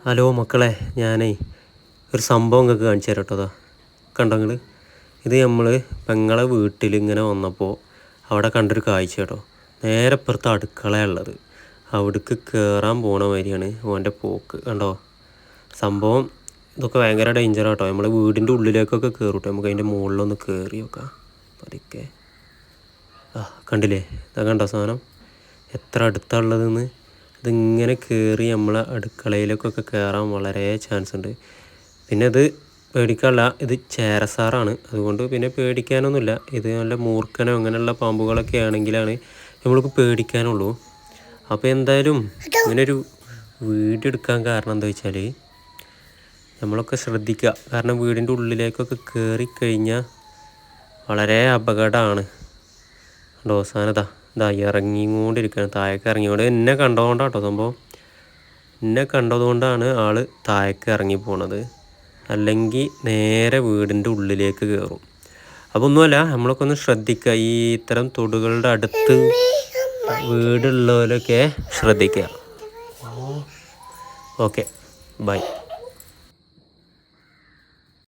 Hello മക്കളെ, ഞാനേ ഒരു സംഭവം നിങ്ങൾക്ക് കാണിച്ചു തരാം കേട്ടോ. കണ്ടോ നിങ്ങൾ? ഇത് നമ്മൾ പെങ്ങളെ വീട്ടിൽ ഇങ്ങനെ വന്നപ്പോൾ അവിടെ കണ്ടൊരു കാഴ്ച കേട്ടോ. നേരെ ഇപ്പുറത്ത് അടുക്കളയുള്ളത്, അവിടേക്ക് കയറാൻ പോണ മാതിരിയാണ് ഓൻ്റെ പോക്ക്. കണ്ടോ സംഭവം? ഇതൊക്കെ ഭയങ്കര ഡേഞ്ചറാണ് കേട്ടോ. നമ്മൾ വീടിൻ്റെ ഉള്ളിലേക്കൊക്കെ കയറും കേട്ടോ. നമുക്ക് അതിൻ്റെ മുകളിലൊന്ന് കയറി നോക്കാം പതുക്കെ. കണ്ടില്ലേ? ഇതാ കണ്ടോ സാധനം എത്ര അടുത്തുള്ളതെന്ന്? ഇതിങ്ങനെ കയറി നമ്മളെ അടുക്കളയിലേക്കൊക്കെ കയറാൻ വളരെ ചാൻസ് ഉണ്ട്. പിന്നെ ഇത് പേടിക്കാനുള്ള, ഇത് ചേരസാറാണ്, അതുകൊണ്ട് പിന്നെ പേടിക്കാനൊന്നുമില്ല. ഇത് നല്ല മൂർഖനോ അങ്ങനെയുള്ള പാമ്പുകളൊക്കെ ആണെങ്കിലാണ് നമ്മൾക്ക് പേടിക്കാനുള്ളൂ. അപ്പോൾ എന്തായാലും ഇങ്ങനൊരു വീഡിയോ എടുക്കാൻ കാരണം എന്താ വെച്ചാൽ നമ്മളൊക്കെ ശ്രദ്ധിക്കുക. കാരണം വീടിൻ്റെ ഉള്ളിലേക്കൊക്കെ കയറി കഴിഞ്ഞാൽ വളരെ അപകടമാണ്. അവസാനതാ ഇതാ ഇറങ്ങിക്കൊണ്ടിരിക്കുകയാണ്, താഴേക്ക് ഇറങ്ങിക്കൊണ്ട്. എന്നെ കണ്ടതുകൊണ്ടാണ് കേട്ടോ സംഭവം. എന്നെ കണ്ടതുകൊണ്ടാണ് ആൾ താഴേക്ക് ഇറങ്ങി പോണത്, അല്ലെങ്കിൽ നേരെ വീടിൻ്റെ ഉള്ളിലേക്ക് കയറും. അപ്പോൾ ഒന്നുമല്ല, നമ്മളൊക്കെ ഒന്ന് ശ്രദ്ധിക്കുക. ഈ ഇത്തരം തൊടുകളുടെ അടുത്ത് വീടുള്ളവരൊക്കെ ശ്രദ്ധിക്കുക. Okay, by.